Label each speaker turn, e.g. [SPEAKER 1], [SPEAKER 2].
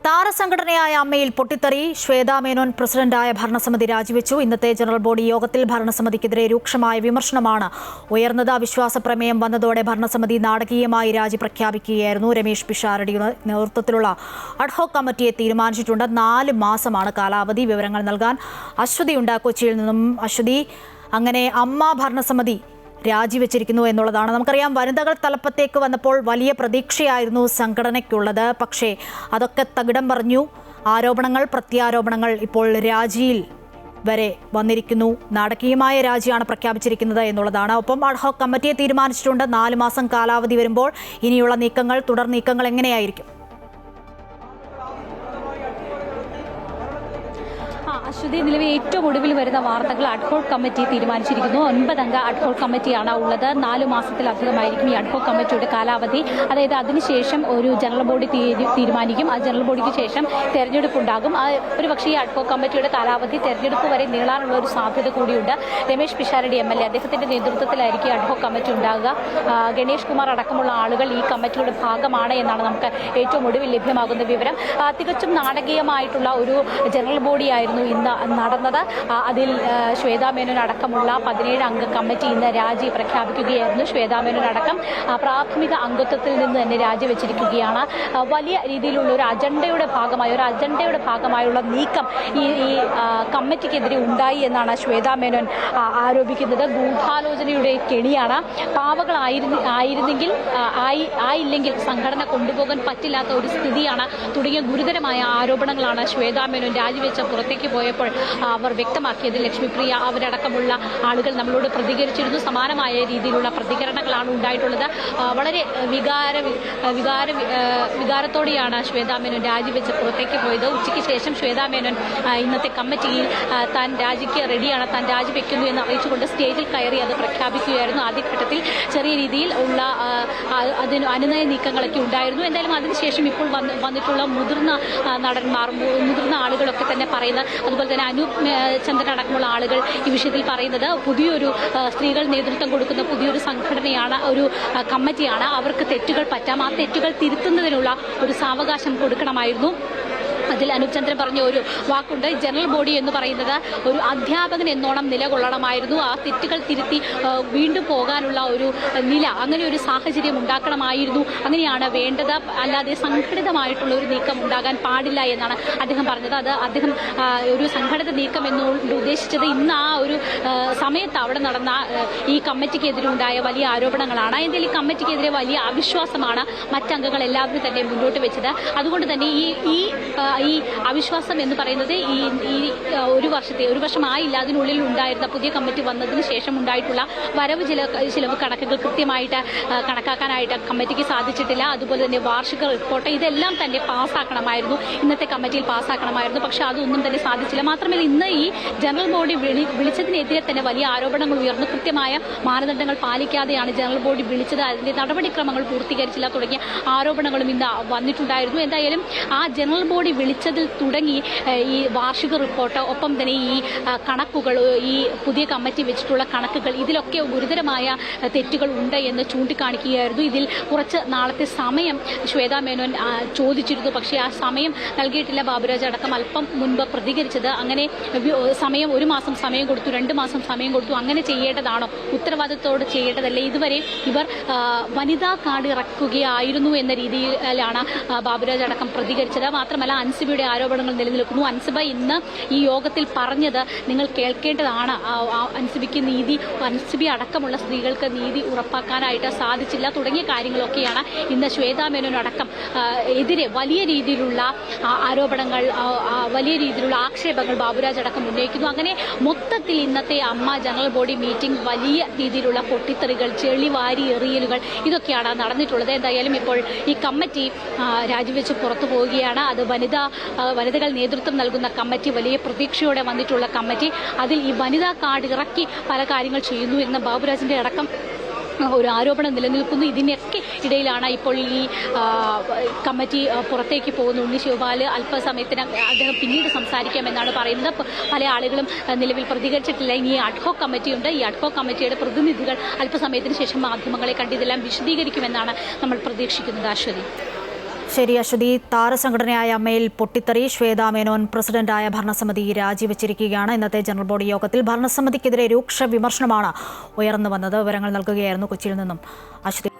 [SPEAKER 1] താരസംഘടനയായ അമ്മയിൽ പൊട്ടിത്തെറി. ശ്വേതാ മേനോൻ പ്രസിഡന്റായ ഭരണസമിതി രാജിവെച്ചു. ഇന്നത്തെ ജനറൽ ബോഡി യോഗത്തിൽ ഭരണസമിതിക്കെതിരെ രൂക്ഷമായ വിമർശനമാണ് ഉയർന്നത്. അവിശ്വാസ പ്രമേയം വന്നതോടെ ഭരണസമിതി നാടകീയമായി രാജി പ്രഖ്യാപിക്കുകയായിരുന്നു. രമേശ് പിഷാരടിയുടെ നേതൃത്വത്തിലുള്ള അഡ്ഹോക് കമ്മിറ്റിയെ തീരുമാനിച്ചിട്ടുണ്ട്. 4 മാസമാണ് കാലാവധി. വിവരങ്ങൾ നൽകാൻ അശ്വതിയുണ്ട് കൊച്ചിയിൽ നിന്നും. അശ്വതി, അങ്ങനെ അമ്മ ഭരണസമിതി രാജിവെച്ചിരിക്കുന്നു എന്നുള്ളതാണ് നമുക്കറിയാം. വനിതകൾ തലപ്പത്തേക്ക് വന്നപ്പോൾ വലിയ പ്രതീക്ഷയായിരുന്നു സംഘടനയ്ക്കുള്ളത്. പക്ഷേ അതൊക്കെ തകിടം പറഞ്ഞു. ആരോപണങ്ങൾ, പ്രത്യാരോപണങ്ങൾ ഇപ്പോൾ രാജിയിൽ വരെ വന്നിരിക്കുന്നു. നാടകീയമായ രാജിയാണ് പ്രഖ്യാപിച്ചിരിക്കുന്നത് എന്നുള്ളതാണ്. ഒപ്പം അഡ്ഹോക് കമ്മിറ്റിയെ തീരുമാനിച്ചിട്ടുണ്ട്. 4 മാസം കാലാവധി വരുമ്പോൾ ഇനിയുള്ള നീക്കങ്ങൾ, തുടർ നീക്കങ്ങൾ എങ്ങനെയായിരിക്കും?
[SPEAKER 2] അശ്വതി, നിലവിൽ ഏറ്റവും ഒടുവിൽ വരുന്ന വാർത്തകൾ അഡ്ഹോക് കമ്മിറ്റി തീരുമാനിച്ചിരിക്കുന്നു. 9 അംഗ അഡ്ഹോക് കമ്മിറ്റിയാണ് ഉള്ളത്. 4 മാസത്തിലധികമായിരിക്കും ഈ അഡ്ഹോക് കമ്മിറ്റിയുടെ കാലാവധി. അതായത് അതിനുശേഷം ഒരു ജനറൽ ബോഡി തീരുമാനിക്കും. ആ ജനറൽ ബോഡിക്ക് ശേഷം തെരഞ്ഞെടുപ്പ് ഉണ്ടാകും. ഒരു പക്ഷേ ഈ അഡ്ഹോക് കമ്മിറ്റിയുടെ കാലാവധി തെരഞ്ഞെടുപ്പ് വരെ നീളാനുള്ള ഒരു സാധ്യത കൂടിയുണ്ട്. രമേശ് പിഷാരടി MLA അദ്ദേഹത്തിന്റെ നേതൃത്വത്തിലായിരിക്കും അഡ്ഹോക് കമ്മിറ്റി ഉണ്ടാകുക. ഗണേഷ് കുമാർ അടക്കമുള്ള ആളുകൾ ഈ കമ്മിറ്റിയുടെ ഭാഗമാണ് എന്നാണ് നമുക്ക് ഏറ്റവും ഒടുവിൽ ലഭ്യമാകുന്ന വിവരം. തികച്ചും നാടകീയമായിട്ടുള്ള ഒരു ജനറൽ ബോഡിയായിരുന്നു ഇന്ന് നടന്നത്. അതിൽ ശ്വേതാ മേനോൻ അടക്കമുള്ള 17 അംഗ കമ്മിറ്റി ഇന്ന് രാജി പ്രഖ്യാപിക്കുകയായിരുന്നു. ശ്വേതാ മേനോൻ അടക്കം പ്രാഥമിക അംഗത്വത്തിൽ നിന്ന് തന്നെ രാജിവെച്ചിരിക്കുകയാണ്. വലിയ രീതിയിലുള്ള ഒരു അജണ്ടയുടെ ഭാഗമായുള്ള നീക്കം ഈ കമ്മിറ്റിക്കെതിരെ ഉണ്ടായി എന്നാണ് ശ്വേതാ മേനോൻ ആരോപിക്കുന്നത്. ഗൂഢാലോചനയുടെ കെണിയാണ്. പാവകളായിരുന്നെങ്കിൽ ആയില്ലെങ്കിൽ സംഘടന കൊണ്ടുപോകാൻ പറ്റില്ലാത്ത ഒരു സ്ഥിതിയാണ് തുടങ്ങിയ ഗുരുതരമായ ആരോപണങ്ങളാണ് ശ്വേതാ മേനോൻ രാജിവെച്ച പുറത്തേക്ക് പോയപ്പോൾ അവർ വ്യക്തമാക്കിയത്. ലക്ഷ്മിപ്രിയ അവരടക്കമുള്ള ആളുകൾ നമ്മളോട് പ്രതികരിച്ചിരുന്നു. സമാനമായ രീതിയിലുള്ള പ്രതികരണങ്ങളാണ് ഉണ്ടായിട്ടുള്ളത്. വളരെ വികാരത്തോടെയാണ് ശ്വേതാ മേനോൻ രാജിവെച്ച് പുറത്തേക്ക് പോയത്. ഉച്ചയ്ക്ക് ശേഷം ശ്വേതാ മേനോൻ ഇന്നത്തെ കമ്മിറ്റിയിൽ താൻ രാജിക്ക് റെഡിയാണ്, താൻ രാജിവെക്കുന്നു എന്ന് അറിയിച്ചുകൊണ്ട് സ്റ്റേജിൽ കയറി അത് പ്രഖ്യാപിക്കുകയായിരുന്നു. ആദ്യഘട്ടത്തിൽ ചെറിയ രീതിയിൽ ഉള്ള അനുനയ നീക്കങ്ങളൊക്കെ ഉണ്ടായിരുന്നു. എന്തായാലും അതിനുശേഷം ഇപ്പോൾ വന്നിട്ടുള്ള മുതിർന്ന നടന്മാർ, മുതിർന്ന ആളുകളൊക്കെ തന്നെ പറയുന്നത്, അതുപോലെ തന്നെ അനൂപ് ചന്ദ്രൻ അടക്കമുള്ള ആളുകൾ ഈ വിഷയത്തിൽ പറയുന്നത് പുതിയൊരു സ്ത്രീകൾ നേതൃത്വം കൊടുക്കുന്ന പുതിയൊരു സംഘടനയാണ്, ഒരു കമ്മിറ്റിയാണ്. അവർക്ക് തെറ്റുകൾ പറ്റാം. ആ തെറ്റുകൾ തിരുത്തുന്നതിനുള്ള ഒരു സാവകാശം കൊടുക്കണമായിരുന്നു. അതിൽ അനൂപ് ചന്ദ്രൻ പറഞ്ഞ ഒരു വാക്കുണ്ട്, ജനറൽ ബോഡി എന്ന് പറയുന്നത് ഒരു അധ്യാപകൻ എന്നോണം നിലകൊള്ളണമായിരുന്നു. ആ തെറ്റുകൾ തിരുത്തി വീണ്ടും പോകാനുള്ള ഒരു നില, അങ്ങനെ ഒരു സാഹചര്യം ഉണ്ടാക്കണമായിരുന്നു. അങ്ങനെയാണ് വേണ്ടത്. അല്ലാതെ സംഘടിതമായിട്ടുള്ള ഒരു നീക്കം ഉണ്ടാകാൻ പാടില്ല എന്നാണ് അദ്ദേഹം പറഞ്ഞത്. അത് അദ്ദേഹം ഒരു സംഘടിത നീക്കം എന്നുകൊണ്ട് ഉദ്ദേശിച്ചത് ഇന്ന് ആ ഒരു സമയത്ത് അവിടെ നടന്ന ഈ കമ്മിറ്റിക്കെതിരെ ഉണ്ടായ വലിയ ആരോപണങ്ങളാണ്. എന്തായാലും ഈ കമ്മിറ്റിക്കെതിരെ വലിയ അവിശ്വാസമാണ് മറ്റംഗങ്ങൾ എല്ലാവരും തന്നെ മുന്നോട്ട് വെച്ചത്. അതുകൊണ്ട് തന്നെ ഈ അവിശ്വാസം എന്ന് പറയുന്നത് ഈ ഒരു വർഷമായില്ല അതിനുള്ളിൽ ഉണ്ടായിരുന്ന പുതിയ കമ്മിറ്റി വന്നതിന് ശേഷം ഉണ്ടായിട്ടുള്ള വരവ് ചിലവ് കണക്കുകൾ കൃത്യമായിട്ട് കണക്കാക്കാനായിട്ട് കമ്മിറ്റിക്ക് സാധിച്ചിട്ടില്ല. അതുപോലെ തന്നെ വാർഷിക റിപ്പോർട്ട് ഇതെല്ലാം തന്നെ പാസ്സാക്കണമായിരുന്നു, ഇന്നത്തെ കമ്മിറ്റിയിൽ പാസ്സാക്കണമായിരുന്നു. പക്ഷെ അതൊന്നും തന്നെ സാധിച്ചില്ല. മാത്രമല്ല ഇന്ന് ഈ ജനറൽ ബോഡി വിളിച്ചതിനെതിരെ തന്നെ വലിയ ആരോപണങ്ങൾ ഉയർന്നു. കൃത്യമായ മാനദണ്ഡങ്ങൾ പാലിക്കാതെയാണ് ജനറൽ ബോഡി വിളിച്ചത്, അതിന്റെ നടപടിക്രമങ്ങൾ പൂർത്തീകരിച്ചില്ല തുടങ്ങിയ ആരോപണങ്ങളും ഇന്ന് വന്നിട്ടുണ്ടായിരുന്നു. എന്തായാലും ആ ജനറൽ ബോഡി വിളിച്ചതിൽ തുടങ്ങി ഈ വാർഷിക റിപ്പോർട്ട്, ഒപ്പം തന്നെ ഈ കണക്കുകൾ, ഈ പുതിയ കമ്മിറ്റി വെച്ചിട്ടുള്ള കണക്കുകൾ, ഇതിലൊക്കെ ഗുരുതരമായ തെറ്റുകൾ ഉണ്ട് എന്ന് ചൂണ്ടിക്കാണിക്കുകയായിരുന്നു. ഇതിൽ കുറച്ച് നാളത്തെ സമയം ശ്വേതാ മേനോൻ ചോദിച്ചിരുന്നു. പക്ഷേ ആ സമയം നൽകിയിട്ടില്ല. ബാബുരാജ് അടക്കം അല്പം മുൻപ് പ്രതികരിച്ചത് അങ്ങനെ സമയം 1 മാസം സമയം കൊടുത്തു, 2 മാസം സമയം കൊടുത്തു. അങ്ങനെ ചെയ്യേണ്ടതാണോ? ഉത്തരവാദിത്തോട് ചെയ്യേണ്ടതല്ലേ? ഇതുവരെ ഇവർ വനിതാ കാർഡ് ഇറക്കുകയായിരുന്നു എന്ന രീതിയിലാണ് ബാബുരാജ് അടക്കം പ്രതികരിച്ചത്. മാത്രമല്ല അൻസിബയുടെ ആരോപണങ്ങൾ നിലനിൽക്കുന്നു. അൻസിബ ഇന്ന് ഈ യോഗത്തിൽ പറഞ്ഞത് നിങ്ങൾ കേൾക്കേണ്ടതാണ്. അൻസിബി അടക്കമുള്ള സ്ത്രീകൾക്ക് നീതി ഉറപ്പാക്കാനായിട്ട് സാധിച്ചില്ല തുടങ്ങിയ കാര്യങ്ങളൊക്കെയാണ് ഇന്ന് ശ്വേതാ മേനോൻ അടക്കം എതിരെ വലിയ രീതിയിലുള്ള ആരോപണങ്ങൾ, വലിയ രീതിയിലുള്ള ആക്ഷേപങ്ങൾ ബാബുരാജ് അടക്കം ഉന്നയിക്കുന്നു. അങ്ങനെ മൊത്തത്തിൽ ഇന്നത്തെ അമ്മ ജനറൽ ബോഡി മീറ്റിംഗ് വലിയ രീതിയിലുള്ള പൊട്ടിത്തെറികൾ, ചെളിവാരി എറിയലുകൾ ഇതൊക്കെയാണ് നടന്നിട്ടുള്ളത്. എന്തായാലും ഇപ്പോൾ ഈ കമ്മിറ്റി രാജിവെച്ച് പുറത്തു പോവുകയാണ്. അത് വനിതകൾ നേതൃത്വം നൽകുന്ന കമ്മിറ്റി, വലിയ പ്രതീക്ഷയോടെ വന്നിട്ടുള്ള കമ്മിറ്റി, അതിൽ ഈ വനിതാ കാർഡ് ഇറക്കി പല കാര്യങ്ങൾ ചെയ്യുന്നു എന്ന ബാബുരാജിന്റെ അടക്കം ഒരു ആരോപണം നിലനിൽക്കുന്നു. ഇതിനൊക്കെ ഇടയിലാണ് ഇപ്പോൾ ഈ കമ്മിറ്റി പുറത്തേക്ക് പോകുന്ന ഉണ്ണി ശിവപാൽ അല്പസമയത്തിന് അദ്ദേഹം പിന്നീട് സംസാരിക്കാമെന്നാണ് പറയുന്നത്. പല ആളുകളും നിലവിൽ പ്രതികരിച്ചിട്ടില്ല. ഇനി അഡ്ഹോക് കമ്മിറ്റിയുണ്ട്. ഈ അഡ്ഹോക് കമ്മിറ്റിയുടെ പ്രതിനിധികൾ അല്പസമയത്തിന് ശേഷം മാധ്യമങ്ങളെ കണ്ട് ഇതെല്ലാം വിശദീകരിക്കുമെന്നാണ് നമ്മൾ പ്രതീക്ഷിക്കുന്നത്. അശ്വതി.
[SPEAKER 1] ശരി അശ്വതി, താരസംഘടനയായ അമ്മയിൽ പൊട്ടിത്തെറി, ശ്വേതാ മേനോൻ പ്രസിഡന്റായ ഭരണസമിതി രാജിവെച്ചിരിക്കുകയാണ്. ഇന്നത്തെ ജനറൽ ബോഡി യോഗത്തിൽ ഭരണസമിതിക്കെതിരെ രൂക്ഷ വിമർശനമാണ് ഉയർന്നു വന്നത്. വിവരങ്ങൾ നൽകുകയായിരുന്നു കൊച്ചിയിൽ നിന്നും അശ്വതി.